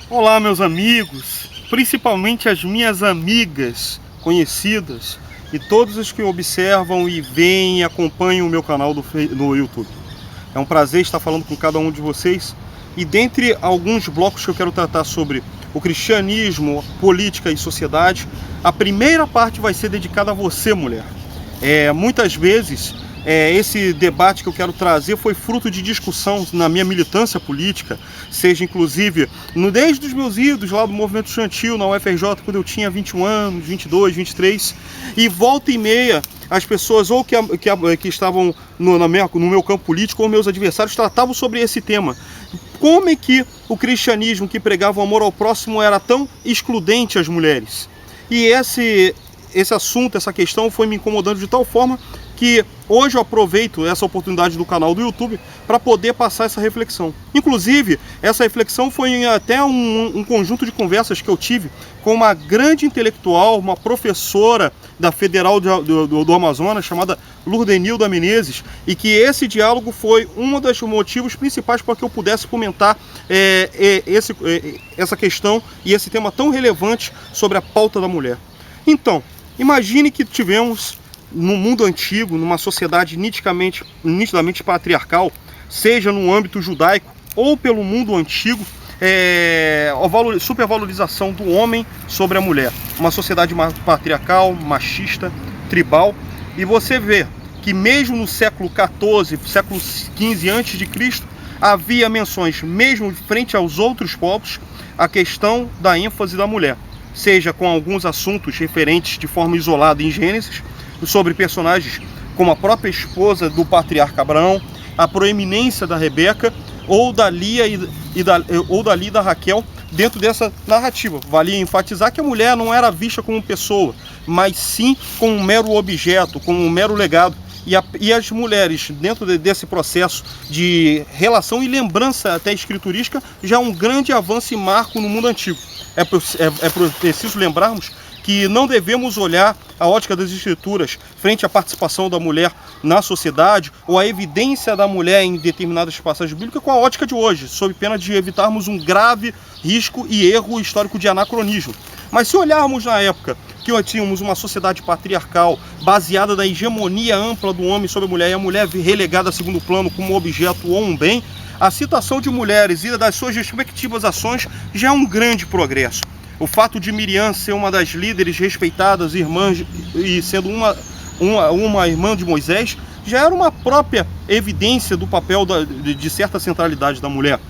Olá, meus amigos, principalmente as minhas amigas conhecidas e todos os que observam e veem e acompanham o meu canal no YouTube. É um prazer estar falando com cada um de vocês e dentre alguns blocos que eu quero tratar sobre o cristianismo, política e sociedade, a primeira parte vai ser dedicada a você, mulher. Muitas vezes esse debate que eu quero trazer foi fruto de discussão na minha militância política, seja inclusive desde os meus idos lá do movimento estudantil na UFRJ, quando eu tinha 21 anos, 22, 23, e volta e meia as pessoas ou que estavam no meu campo político ou meus adversários tratavam sobre esse tema. Como é que o cristianismo que pregava o amor ao próximo era tão excludente às mulheres? E esse assunto, essa questão foi me incomodando de tal forma que hoje eu aproveito essa oportunidade do canal do YouTube para poder passar essa reflexão. Inclusive, essa reflexão foi até um conjunto de conversas que eu tive com uma grande intelectual, uma professora da Federal do Amazonas, chamada Lurdenilda Menezes, e que esse diálogo foi um dos motivos principais para que eu pudesse comentar essa questão e esse tema tão relevante sobre a pauta da mulher. Então, imagine que tivemos no mundo antigo, numa sociedade nitidamente patriarcal, seja no âmbito judaico ou pelo mundo antigo, a supervalorização do homem sobre a mulher. Uma sociedade patriarcal, machista, tribal. E você vê que mesmo no século XIV, século XV a.C., havia menções, mesmo frente aos outros povos, a questão da ênfase da mulher. Seja com alguns assuntos referentes de forma isolada em Gênesis, sobre personagens como a própria esposa do patriarca Abraão, a proeminência da Rebeca, ou da Lia e da Raquel dentro dessa narrativa. Valia enfatizar que a mulher não era vista como pessoa, mas sim como um mero objeto, como um mero legado. E as mulheres, dentro desse processo de relação e lembrança até escriturística, já é um grande avanço e marco no mundo antigo. É preciso lembrarmos que não devemos olhar a ótica das escrituras frente à participação da mulher na sociedade ou a evidência da mulher em determinadas passagens bíblicas com a ótica de hoje, sob pena de evitarmos um grave risco e erro histórico de anacronismo. Mas se olharmos na época que tínhamos uma sociedade patriarcal baseada na hegemonia ampla do homem sobre a mulher e a mulher relegada a segundo plano como objeto ou um bem, a citação de mulheres e das suas respectivas ações já é um grande progresso. O fato de Miriam ser uma das líderes respeitadas, irmãs, e sendo uma irmã de Moisés, já era uma própria evidência do papel de certa centralidade da mulher.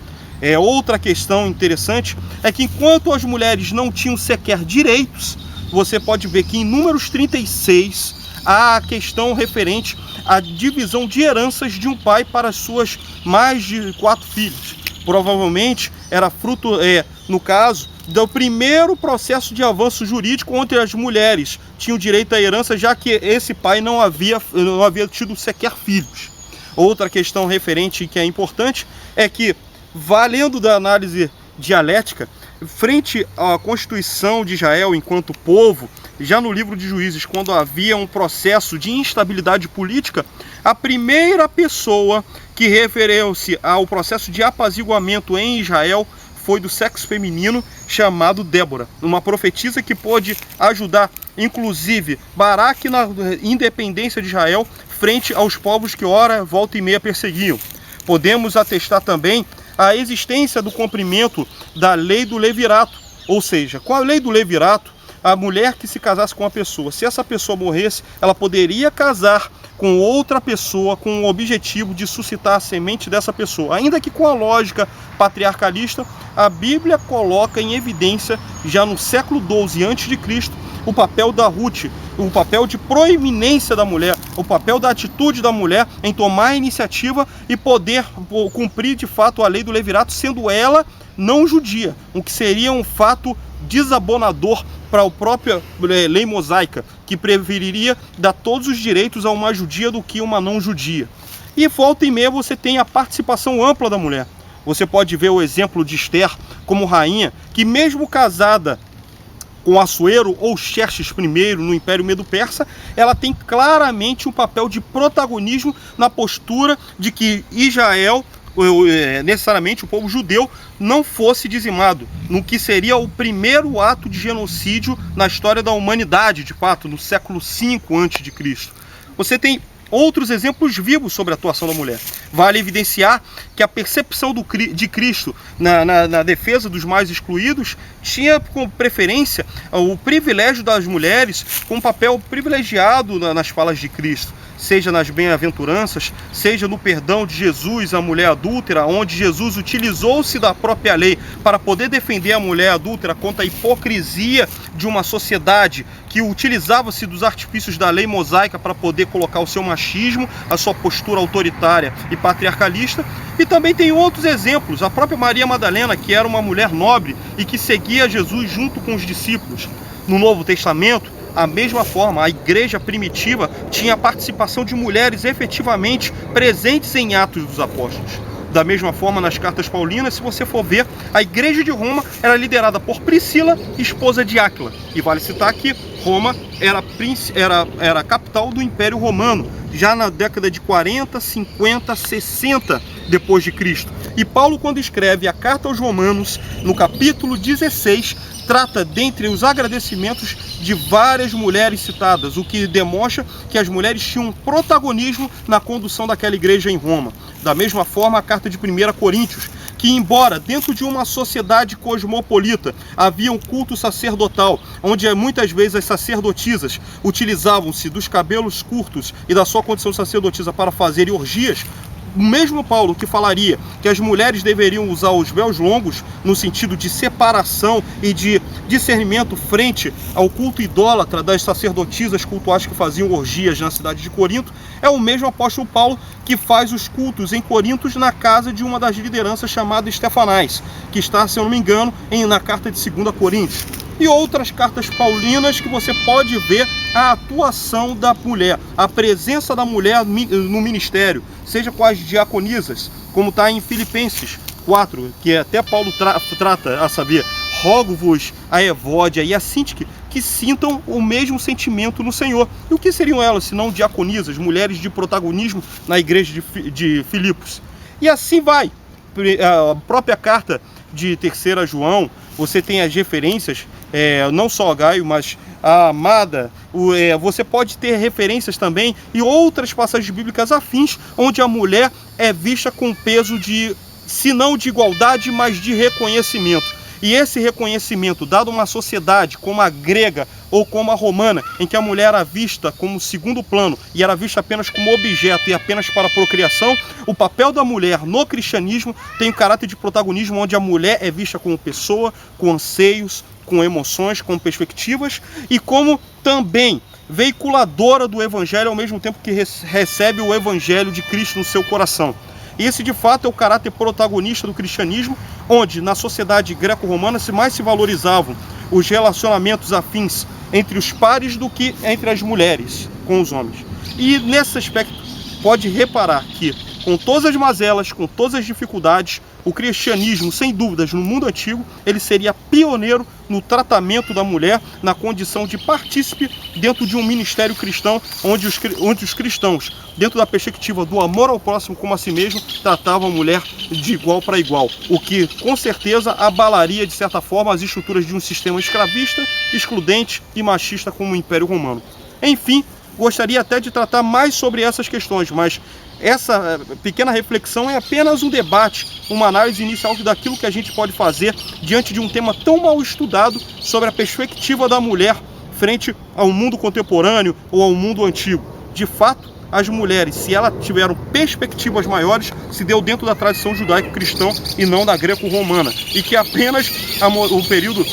Outra questão interessante é que enquanto as mulheres não tinham sequer direitos, você pode ver que em Números 36 há a questão referente à divisão de heranças de um pai para as suas mais de 4 filhos. Provavelmente era fruto, no caso, do primeiro processo de avanço jurídico onde as mulheres tinham direito à herança, já que esse pai não havia tido sequer filhos. Outra questão referente que é importante é que, valendo da análise dialética, frente à Constituição de Israel enquanto povo, já no livro de Juízes, quando havia um processo de instabilidade política, a primeira pessoa que referiu-se ao processo de apaziguamento em Israel foi do sexo feminino, chamado Débora, uma profetisa que pôde ajudar, inclusive, Baraque na independência de Israel frente aos povos que ora, volta e meia perseguiam. Podemos atestar também a existência do cumprimento da lei do levirato, ou seja, com a lei do levirato, a mulher que se casasse com uma pessoa, se essa pessoa morresse, ela poderia casar com outra pessoa com o objetivo de suscitar a semente dessa pessoa. Ainda que com a lógica patriarcalista, a Bíblia coloca em evidência, já no século XII a.C., o papel da Ruth, o papel de proeminência da mulher, o papel da atitude da mulher em tomar a iniciativa e poder cumprir de fato a lei do levirato, sendo ela não judia, o que seria um fato desabonador para a própria lei mosaica, que preferiria dar todos os direitos a uma judia do que uma não judia. E volta e meia você tem a participação ampla da mulher. Você pode ver o exemplo de Esther como rainha, que mesmo casada com Assuero ou Xerxes I no Império Medo-Persa, ela tem claramente um papel de protagonismo na postura de que Israel necessariamente o povo judeu não fosse dizimado, no que seria o primeiro ato de genocídio na história da humanidade, de fato, no século V a.C. Você tem outros exemplos vivos sobre a atuação da mulher. Vale evidenciar que a percepção de Cristo na defesa dos mais excluídos tinha como preferência o privilégio das mulheres com um papel privilegiado nas falas de Cristo, seja nas bem-aventuranças, seja no perdão de Jesus à mulher adúltera, onde Jesus utilizou-se da própria lei para poder defender a mulher adúltera contra a hipocrisia de uma sociedade que utilizava-se dos artifícios da lei mosaica para poder colocar o seu machismo, a sua postura autoritária e patriarcalista. E também tem outros exemplos, a própria Maria Madalena, que era uma mulher nobre e que seguia Jesus junto com os discípulos. No Novo Testamento, a mesma forma, a igreja primitiva tinha a participação de mulheres efetivamente presentes em Atos dos Apóstolos. Da mesma forma, nas cartas paulinas, se você for ver, a igreja de Roma era liderada por Priscila, esposa de Áquila. E vale citar que Roma era a capital do Império Romano, já na década de 40, 50, 60 depois de Cristo. E Paulo, quando escreve a carta aos Romanos, no capítulo 16, trata dentre os agradecimentos de várias mulheres citadas, o que demonstra que as mulheres tinham um protagonismo na condução daquela igreja em Roma. Da mesma forma, a carta de 1 Coríntios, que embora dentro de uma sociedade cosmopolita havia um culto sacerdotal, onde muitas vezes as sacerdotisas utilizavam-se dos cabelos curtos e da sua condição sacerdotisa para fazer orgias, o mesmo Paulo que falaria que as mulheres deveriam usar os véus longos no sentido de separação e de discernimento frente ao culto idólatra das sacerdotisas cultuais que faziam orgias na cidade de Corinto, é o mesmo apóstolo Paulo que faz os cultos em Corinto na casa de uma das lideranças chamada Estefanás, que está, se eu não me engano, na carta de 2 Coríntios. E outras cartas paulinas que você pode ver a atuação da mulher, a presença da mulher no ministério, seja com as diaconisas, como está em Filipenses 4, que até Paulo trata, a saber, rogo-vos a Evódia e a Síntique, que sintam o mesmo sentimento no Senhor. E o que seriam elas, se não diaconisas, mulheres de protagonismo na igreja de Filipos? E assim vai. A própria carta de 3 João, você tem as referências, não só a Gaio, mas a Amada, você pode ter referências também e outras passagens bíblicas afins, onde a mulher é vista com peso de, se não de igualdade, mas de reconhecimento. E esse reconhecimento, dado uma sociedade como a grega ou como a romana, em que a mulher era vista como segundo plano e era vista apenas como objeto e apenas para a procriação, o papel da mulher no cristianismo tem um caráter de protagonismo, onde a mulher é vista como pessoa, com anseios, com emoções, com perspectivas e como também veiculadora do evangelho, ao mesmo tempo que recebe o evangelho de Cristo no seu coração. Esse, de fato, é o caráter protagonista do cristianismo, onde na sociedade greco-romana mais se valorizavam os relacionamentos afins entre os pares do que entre as mulheres com os homens. E nesse aspecto, pode reparar que, com todas as mazelas, com todas as dificuldades, o cristianismo, sem dúvidas, no mundo antigo, ele seria pioneiro no tratamento da mulher, na condição de partícipe dentro de um ministério cristão, onde os cristãos, dentro da perspectiva do amor ao próximo como a si mesmo, tratavam a mulher de igual para igual, o que com certeza abalaria, de certa forma, as estruturas de um sistema escravista, excludente e machista como o Império Romano. Enfim, gostaria até de tratar mais sobre essas questões, mas essa pequena reflexão é apenas um debate, uma análise inicial daquilo que a gente pode fazer diante de um tema tão mal estudado sobre a perspectiva da mulher frente ao mundo contemporâneo ou ao mundo antigo. De fato, as mulheres, se elas tiveram perspectivas maiores, se deu dentro da tradição judaico-cristã e não da greco-romana, e que apenas o período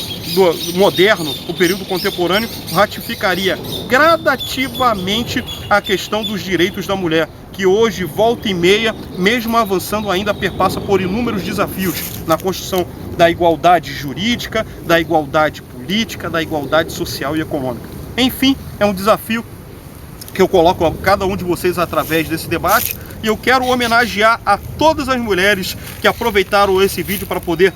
moderno, o período contemporâneo, ratificaria gradativamente a questão dos direitos da mulher, que hoje, volta e meia, mesmo avançando, ainda perpassa por inúmeros desafios na construção da igualdade jurídica, da igualdade política, da igualdade social e econômica. Enfim, é um desafio que eu coloco a cada um de vocês através desse debate, e eu quero homenagear a todas as mulheres que aproveitaram esse vídeo para poder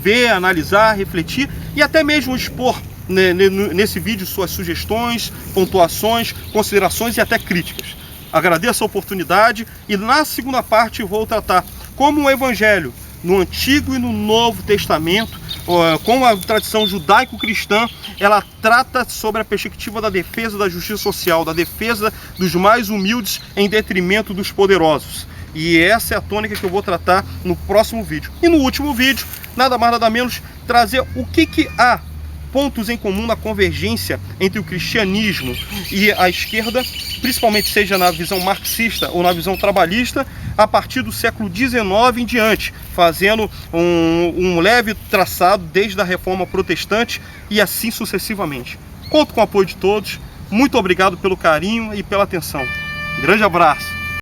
ver, analisar, refletir e até mesmo expor nesse vídeo suas sugestões, pontuações, considerações e até críticas. Agradeço a oportunidade e na segunda parte vou tratar como o Evangelho, no Antigo e no Novo Testamento, como a tradição judaico-cristã, ela trata sobre a perspectiva da defesa da justiça social, da defesa dos mais humildes em detrimento dos poderosos. E essa é a tônica que eu vou tratar no próximo vídeo. E no último vídeo, nada mais nada menos, trazer o que há pontos em comum na convergência entre o cristianismo e a esquerda, principalmente seja na visão marxista ou na visão trabalhista, a partir do século XIX em diante, fazendo um leve traçado desde a Reforma Protestante e assim sucessivamente. Conto com o apoio de todos, muito obrigado pelo carinho e pela atenção. Grande abraço!